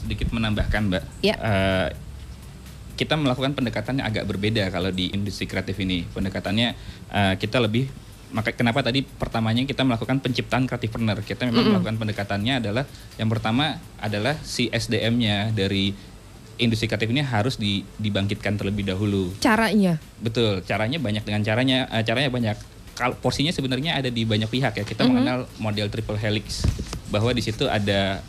sedikit menambahkan, Mbak. Ya. Kita melakukan pendekatan yang agak berbeda kalau di industri kreatif ini. Pendekatannya kita lebih, kenapa tadi pertamanya kita melakukan penciptaan kreatifpreneur. Kita memang melakukan pendekatannya adalah yang pertama adalah si SDM-nya dari industri kreatif ini harus dibangkitkan terlebih dahulu. Caranya? Betul, caranya banyak, dengan caranya banyak. Kalau porsinya sebenarnya ada di banyak pihak ya. Kita mengenal model triple helix, bahwa di situ ada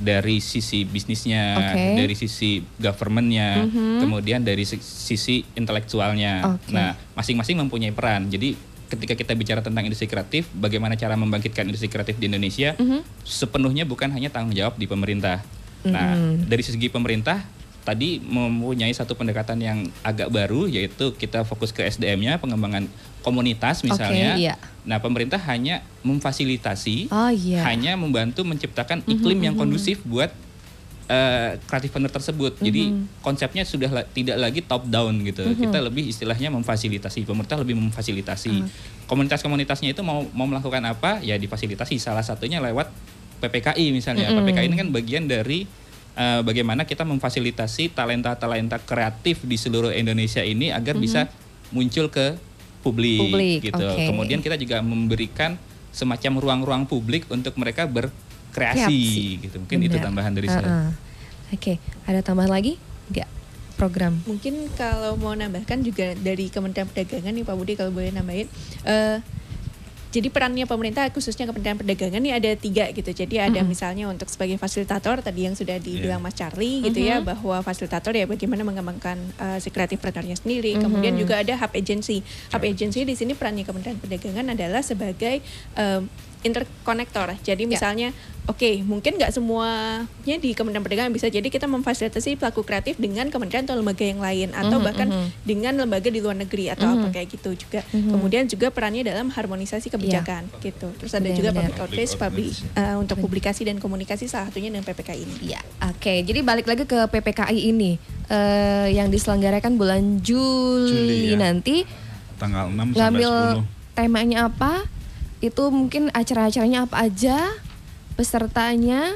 dari sisi bisnisnya, dari sisi government-nya, kemudian dari sisi intelektualnya. Nah, masing-masing mempunyai peran. Jadi ketika kita bicara tentang industri kreatif, bagaimana cara membangkitkan industri kreatif di Indonesia, sepenuhnya bukan hanya tanggung jawab di pemerintah. Nah, dari segi pemerintah tadi mempunyai satu pendekatan yang agak baru, yaitu kita fokus ke SDM-nya, pengembangan komunitas misalnya. Nah, pemerintah hanya memfasilitasi, hanya membantu menciptakan iklim yang kondusif buat kreatifpreneur tersebut. Jadi konsepnya sudah tidak lagi top down gitu. Kita lebih istilahnya memfasilitasi, pemerintah lebih memfasilitasi. Komunitas-komunitasnya itu mau melakukan apa? Ya difasilitasi. Salah satunya lewat PPKI misalnya. PPKI ini kan bagian dari bagaimana kita memfasilitasi talenta-talenta kreatif di seluruh Indonesia ini agar bisa muncul ke publik gitu. Kemudian kita juga memberikan semacam ruang-ruang publik untuk mereka berkreasi gitu. Mungkin itu tambahan dari saya. Ada tambahan lagi? Enggak? Program. Mungkin kalau mau nambahkan juga dari Kementerian Perdagangan nih Pak Budi, kalau boleh nambahin. Jadi perannya pemerintah khususnya Kementerian Perdagangan ini ada 3 gitu. Jadi ada misalnya untuk sebagai fasilitator tadi yang sudah dibilang Mas Charlie gitu ya, bahwa fasilitator ya bagaimana mengembangkan si kreatifpreneurnya sendiri. Kemudian juga ada hub agency. Hub agency di sini perannya Kementerian Perdagangan adalah sebagai interkonektor. Jadi misalnya mungkin nggak semuanya di Kementerian Perdagangan, bisa jadi kita memfasilitasi pelaku kreatif dengan kementerian atau lembaga yang lain, atau bahkan dengan lembaga di luar negeri atau apa kayak gitu juga. Kemudian juga perannya dalam harmonisasi kebijakan gitu. Terus ada juga public outreach, untuk publikasi dan komunikasi, salah satunya dengan PPKI ini. Jadi balik lagi ke PPKI ini yang diselenggarakan bulan Juli nanti, tanggal 6 sampai 10. Ngambil temanya apa? Itu mungkin acara-acaranya apa aja, pesertanya,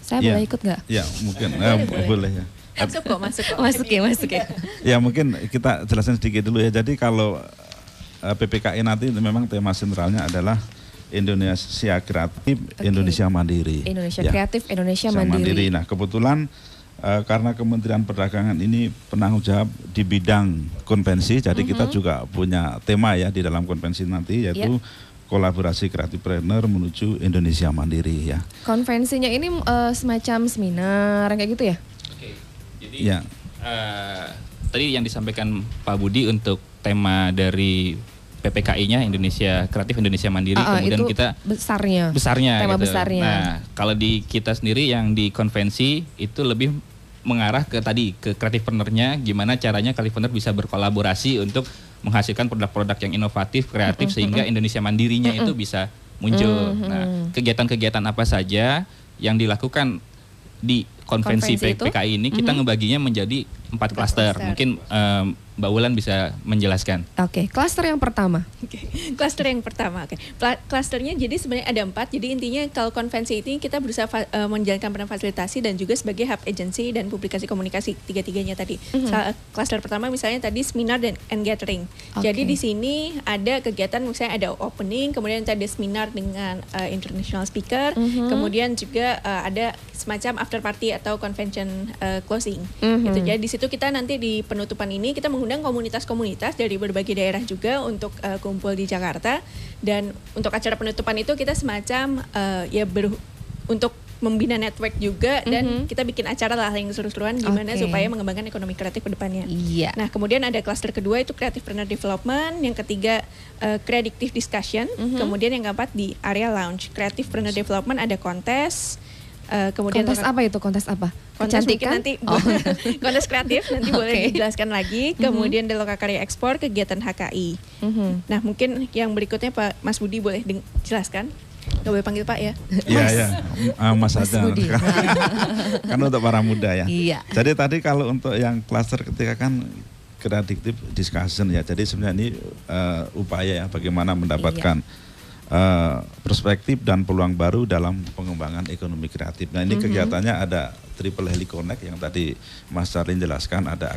saya boleh ikut nggak? Ya mungkin, boleh ya. Masuk ya. Ya mungkin kita jelasin sedikit dulu ya. Jadi kalau PPKI nanti memang tema sentralnya adalah Indonesia Kreatif, Indonesia Mandiri. Indonesia Kreatif, Indonesia Mandiri. Nah kebetulan karena Kementerian Perdagangan ini penanggung jawab di bidang konvensi, jadi kita juga punya tema ya di dalam konvensi nanti, yaitu kolaborasi kreatifpreneur menuju Indonesia Mandiri ya. Konvensinya ini semacam seminar kayak gitu ya? Jadi tadi yang disampaikan Pak Budi untuk tema dari PPKI-nya Indonesia Kreatif, Indonesia Mandiri, kemudian itu kita besarnya tema gitu. Besarnya. Nah, kalau di kita sendiri yang di konvensi itu lebih mengarah ke kreatifpreneur-nya, gimana caranya kreatifpreneur bisa berkolaborasi untuk menghasilkan produk-produk yang inovatif, kreatif, sehingga Indonesia Mandirinya itu bisa muncul. Nah, kegiatan-kegiatan apa saja yang dilakukan di konvensi PPKI ini, kita ngebaginya menjadi 4 klaster. Mungkin Mbak Wulan bisa menjelaskan. Klaster yang pertama. Klaster yang pertama. Klasternya jadi sebenarnya ada 4. Jadi intinya kalau konvensi ini kita berusaha menjalankan peran fasilitasi dan juga sebagai hub agency dan publikasi komunikasi, tiga-tiganya tadi. Klaster pertama misalnya tadi seminar and gathering. Jadi di sini ada kegiatan misalnya ada opening, kemudian ada seminar dengan international speaker, kemudian juga ada semacam after party atau convention closing. Gitu. Jadi di situ kita nanti di penutupan ini kita mengundang komunitas-komunitas dari berbagai daerah juga untuk kumpul di Jakarta, dan untuk acara penutupan itu kita semacam untuk membina network juga, dan kita bikin acara lah yang seru-seruan gimana supaya mengembangkan ekonomi kreatif ke depannya. Nah, kemudian ada klaster kedua itu Creativepreneur Development, yang ketiga Creative Discussion, kemudian yang keempat di area lounge. Creativepreneur Development ada kontes, kemudian kontes apa itu? Kontes apa? Kontes mungkin nanti kontes kreatif nanti boleh dijelaskan lagi. Kemudian ada Lokakarya Ekspor, kegiatan HKI. Nah, mungkin yang berikutnya Pak Mas Budi boleh jelaskan. Gak boleh panggil Pak ya? Iya, Mas aja. Kan untuk para muda ya. Jadi tadi kalau untuk yang klaster ketiga kan creative discussion ya. Jadi sebenarnya ini upaya ya bagaimana mendapatkan perspektif dan peluang baru dalam pengembangan ekonomi kreatif. Nah, ini kegiatannya ada Triple Helix Connect yang tadi Mas Charlin jelaskan, ada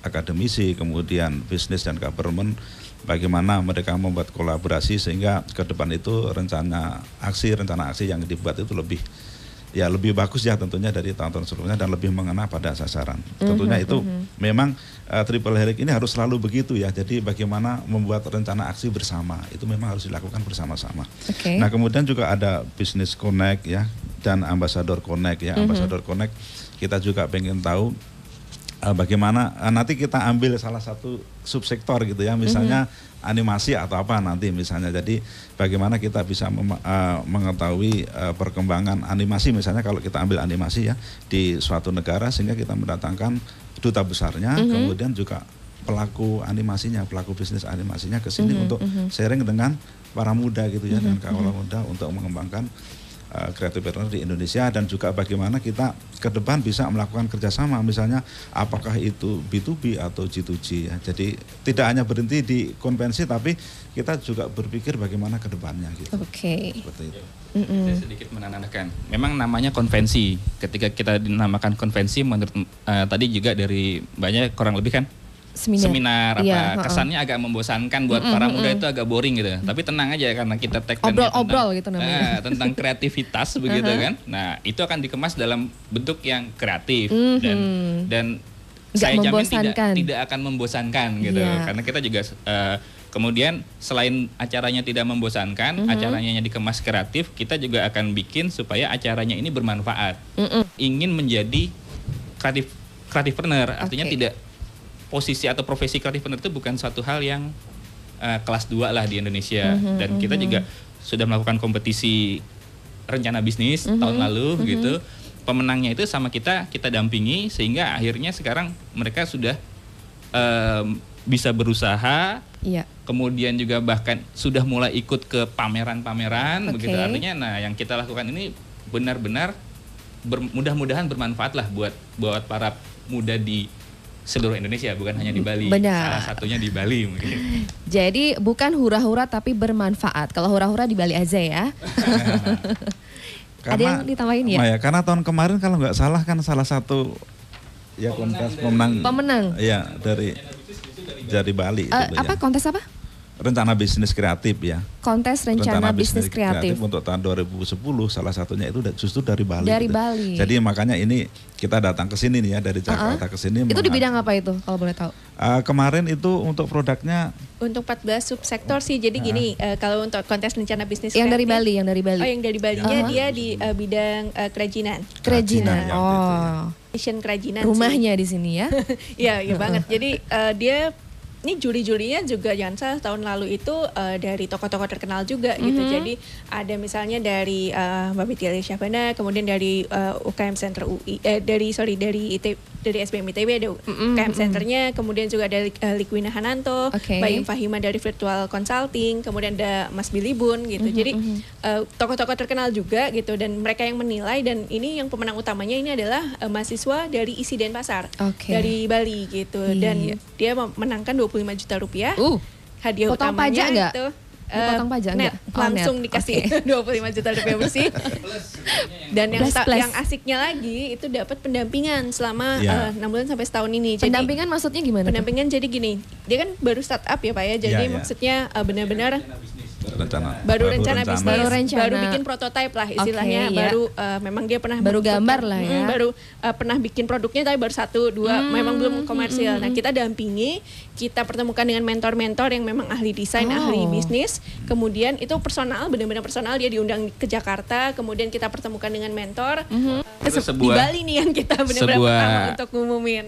akademisi, kemudian bisnis dan government, bagaimana mereka membuat kolaborasi sehingga ke depan itu rencana aksi yang dibuat itu lebih bagus ya tentunya dari tahun-tahun sebelumnya dan lebih mengena pada sasaran. Tentunya itu memang Triple Helix ini harus selalu begitu ya. Jadi bagaimana membuat rencana aksi bersama itu memang harus dilakukan bersama-sama. Okay. Nah, kemudian juga ada Business Connect ya dan Ambassador Connect ya. Ambassador Connect kita juga pengen tahu bagaimana nanti kita ambil salah satu subsektor gitu ya, misalnya animasi atau apa nanti misalnya. Jadi bagaimana kita bisa mengetahui perkembangan animasi, misalnya kalau kita ambil animasi ya di suatu negara, sehingga kita mendatangkan duta besarnya, kemudian juga pelaku animasinya, pelaku bisnis animasinya ke sini untuk sharing dengan para muda gitu ya, dan kaula muda untuk mengembangkan creative partner di Indonesia, dan juga bagaimana kita ke depan bisa melakukan kerjasama, misalnya apakah itu B2B atau G2G ya. Jadi tidak hanya berhenti di konvensi, tapi kita juga berpikir bagaimana ke depannya gitu. Oke. Seperti itu. Saya sedikit menanamkan. Memang namanya konvensi. Ketika kita dinamakan konvensi, menurut tadi juga dari banyak kurang lebih kan seminar iya, kesannya agak membosankan buat para muda, itu agak boring gitu. Tapi tenang aja karena kita obrol gitu namanya. Tentang kreativitas begitu kan. Nah, itu akan dikemas dalam bentuk yang kreatif dan saya jamin tidak akan membosankan gitu. Karena kita juga kemudian selain acaranya tidak membosankan, acaranya dikemas kreatif, kita juga akan bikin supaya acaranya ini bermanfaat. Ingin menjadi kreatifpreneur, artinya tidak posisi atau profesi kreatifpreneur itu bukan suatu hal yang kelas 2 lah di Indonesia. Dan kita juga sudah melakukan kompetisi rencana bisnis tahun lalu gitu. Pemenangnya itu sama kita dampingi, sehingga akhirnya sekarang mereka sudah bisa berusaha. Kemudian juga bahkan sudah mulai ikut ke pameran-pameran begitu. Artinya yang kita lakukan ini benar-benar mudah-mudahan bermanfaat lah buat para muda di seluruh Indonesia, bukan hanya di Bali. Benar. Salah satunya di Bali mungkin. Jadi bukan hura-hura tapi bermanfaat. Kalau hura-hura di Bali aja ya. Ada yang ditambahin ya? Karena tahun kemarin kalau nggak salah kan salah satu ya kontes pemenang. Iya, dari Bali. Apa kontes apa? Rencana bisnis kreatif ya. Kontes rencana bisnis kreatif untuk tahun 2010 salah satunya itu justru dari Bali. Dari Bali. Jadi makanya ini kita datang ke sini nih ya, dari Jakarta ke sini. Itu di bidang apa itu kalau boleh tahu? Kemarin itu untuk produknya untuk 14 subsektor sih. Jadi gini, kalau untuk kontes rencana bisnis yang kreatif, yang dari Bali. Oh, yang dari Balinya dia di bidang kerajinan. Kerajinan. Kerajinan. Rumahnya di sini ya. Iya banget. Jadi dia ini juri-jurinya juga jangan salah, tahun lalu itu dari tokoh-tokoh terkenal juga gitu. Jadi ada misalnya dari Mbak Betty Alicia Syahbana, kemudian dari UKM Center UI, dari SBM ITB ada UKM Centernya, kemudian juga ada Likwina Hananto, Bayim Fahima dari Virtual Consulting, kemudian ada Mas Billy Bun gitu. Jadi tokoh-tokoh terkenal juga gitu, dan mereka yang menilai, dan ini yang pemenang utamanya ini adalah mahasiswa dari ISI Denpasar dari Bali gitu. Dan dia memenangkan 25 juta rupiah. Hadiah potong utamanya pajak itu potong pajak net, langsung net. dikasih 25 juta rupiah bersih. Dan yang asiknya lagi itu dapat pendampingan selama 6 bulan sampai setahun ini. Pendampingan maksudnya gimana? Pendampingan jadi gini, dia kan baru startup ya Pak ya. Jadi maksudnya benar-benar baru rencana bisnis, baru bikin prototype lah istilahnya, baru memang dia pernah baru gambar lah ya, baru pernah bikin produknya tapi baru 1-2 memang belum komersil. Nah, kita dampingi, kita pertemukan dengan mentor-mentor yang memang ahli desain, ahli bisnis, kemudian itu personal, benar-benar personal, dia diundang ke Jakarta, kemudian kita pertemukan dengan mentor. Di Bali nih yang kita benar-benar pertama untuk ngumumin.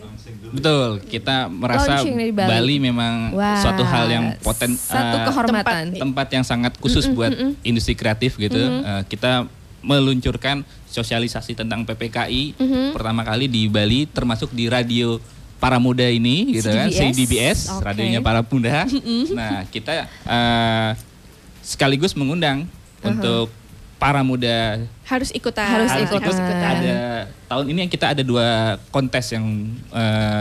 Betul, kita merasa Bali memang suatu hal yang satu kehormatan, tempat yang sangat khusus buat industri kreatif gitu. Kita meluncurkan sosialisasi tentang PPKI pertama kali di Bali, termasuk di radio para muda ini gitu kan, CDBS, radionya para muda. Nah, kita sekaligus mengundang untuk para muda harus ikutan. Harus Harus ikutan. ikut. Ada tahun ini kita ada 2 kontes yang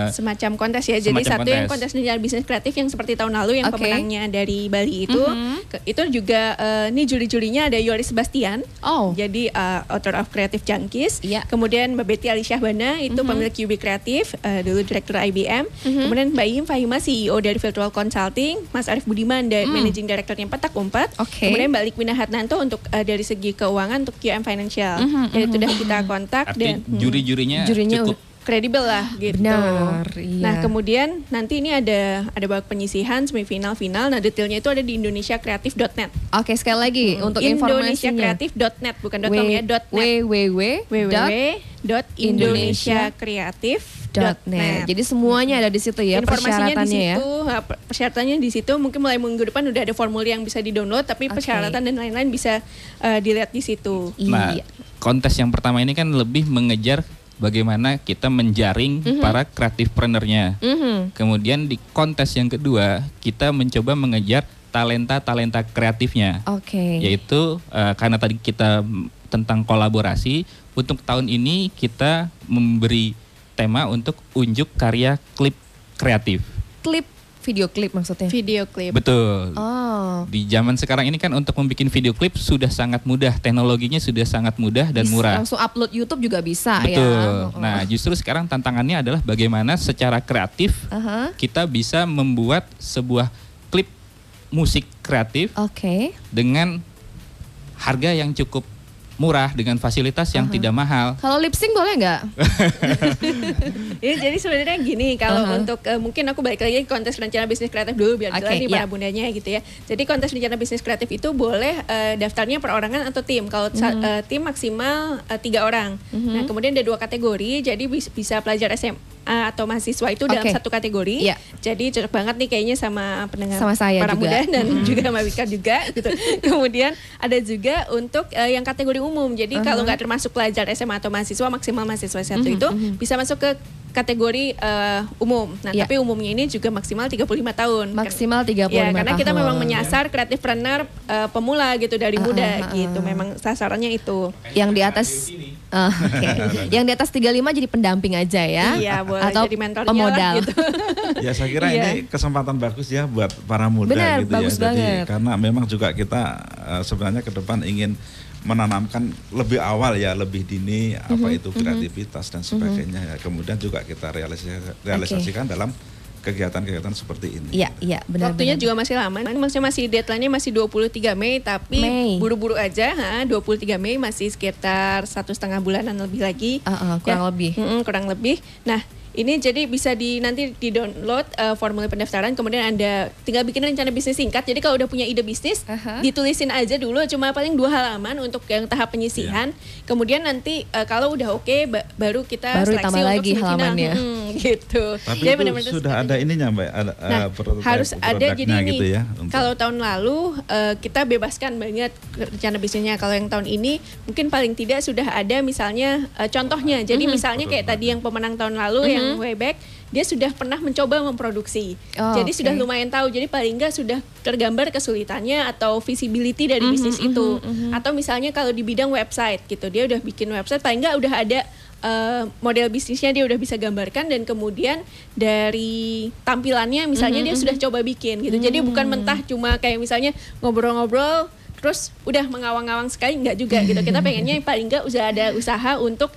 Semacam kontes ya. Jadi Semacam satu yang kontes. kontes rencana bisnis kreatif yang seperti tahun lalu yang Oke. pemenangnya dari Bali itu. Itu juga ini juri-jurinya ada Yoris Sebastian. Oh. Jadi author of Creative Junkies. Iya. Kemudian Mbak Betty Alisyahbana itu pemilik QB Kreatif, dulu direktur IBM. Kemudian Mbak Im Fahima CEO dari Virtual Consulting, Mas Arief Budiman dari Managing Directornya Petak Umpet. Oke. Kemudian Mbak Likwina Hartanto untuk dari segi keuangan untuk QM Financial. Jadi sudah kita kontak arti dan juri-jurinya Jurinya cukup kredibel lah gitu. Benar, iya. Nah kemudian nanti ini ada babak penyisihan semifinal final. Nah detailnya itu ada di indonesiakreatif.net. Oke, sekali lagi untuk informasinya. Indonesiakreatif.net bukan .com ya, .net. www.indonesiakreatif.net. Jadi semuanya ada di situ ya, Informasinya di persyaratannya ya. situ, persyaratannya di situ. Mungkin mulai minggu depan udah ada formulir yang bisa di-download, tapi Oke. persyaratan dan lain-lain bisa dilihat di situ. Nah, Iya. kontes yang pertama ini kan lebih mengejar bagaimana kita menjaring para kreatifpreneurnya. Kemudian di kontes yang kedua, kita mencoba mengejar talenta-talenta kreatifnya. Oke. Yaitu karena tadi kita tentang kolaborasi, untuk tahun ini kita memberi tema untuk unjuk karya klip kreatif. Klip, video klip maksudnya. Video klip. Betul. Oh. Di zaman sekarang ini kan untuk membuat video klip sudah sangat mudah, teknologinya sudah sangat mudah dan Bisa murah. langsung upload YouTube juga bisa Betul. ya. Nah, justru sekarang tantangannya adalah bagaimana secara kreatif Aha. kita bisa membuat sebuah klip musik kreatif Oke. dengan harga yang cukup murah dengan fasilitas yang tidak mahal. Kalau lip sync boleh nggak? Ya, jadi sebenarnya gini, kalau untuk mungkin aku balik lagi ke kontes rencana bisnis kreatif dulu biar jelas Oke, nih para bundanya gitu ya. Jadi kontes rencana bisnis kreatif itu boleh daftarnya perorangan atau tim. Kalau tim maksimal 3 orang. Nah kemudian ada 2 kategori, jadi bisa pelajar SMA atau mahasiswa itu dalam Oke. satu kategori. Iya. Jadi cocok banget nih kayaknya sama pendengar Sama saya para juga. muda dan juga Mbak Wika juga gitu. Kemudian ada juga untuk yang kategori umum. Jadi kalau nggak termasuk pelajar SMA atau mahasiswa, maksimal mahasiswa S1 itu bisa masuk ke kategori umum. Nah, Iya. tapi umumnya ini juga maksimal 35 tahun. Maksimal 35 Ya, karena kita tahun. memang menyasar kreatifpreneur pemula gitu dari muda gitu. Memang sasarannya itu. Yang di atas oke. Yang di atas 35 jadi pendamping aja ya. Iya, boleh Atau jadi mentornya pemodal. lah gitu. Ya saya kira Iya. ini kesempatan bagus ya buat para muda Benar, gitu bagus ya. Jadi banget. karena memang juga kita sebenarnya ke depan ingin menanamkan lebih awal ya, lebih dini apa itu kreativitas dan sebagainya ya. Kemudian juga kita realisasikan dalam kegiatan-kegiatan seperti ini. Iya, iya, benar. Waktunya juga masih lama. Maksudnya masih deadline-nya masih 23 Mei, tapi Mei. buru-buru aja. 23 Mei masih sekitar 1,5 bulanan lebih lagi. Kurang lebih. Kurang lebih. Nah, ini jadi bisa nanti di-download formulir pendaftaran, kemudian Anda tinggal bikin rencana bisnis singkat. Jadi kalau udah punya ide bisnis, ditulisin aja dulu cuma paling 2 halaman untuk yang tahap penyisihan. Kemudian nanti kalau udah oke, baru kita Baru seleksi tambah untuk lagi semifinal. halamannya. Gitu. Tapi Jadi itu benar-benar sudah ada ininya Mbak, ada Nah, harus ada jadi produknya ini. gitu ya. untuk- Kalau tahun lalu kita bebaskan banget rencana bisnisnya. Kalau yang tahun ini mungkin paling tidak sudah ada misalnya contohnya. Jadi misalnya kayak tadi yang pemenang tahun lalu yang Wayback, dia sudah pernah mencoba memproduksi. Oh, Jadi oke. sudah lumayan tahu. Jadi paling enggak sudah tergambar kesulitannya atau visibility dari bisnis itu. Atau misalnya kalau di bidang website gitu, dia udah bikin website, paling enggak udah ada model bisnisnya dia udah bisa gambarkan, dan kemudian dari tampilannya misalnya dia sudah coba bikin gitu. Jadi bukan mentah cuma kayak misalnya ngobrol-ngobrol terus udah mengawang-awang sekali, enggak juga gitu. Kita pengennya paling enggak udah ada usaha untuk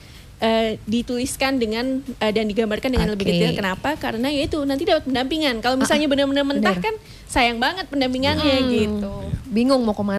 dituliskan dengan dan digambarkan dengan lebih Oke. detail. Kenapa? Karena ya itu nanti dapat pendampingan. Kalau misalnya benar-benar mentah benar. kan sayang banget pendampingannya gitu. Bingung mau kemana.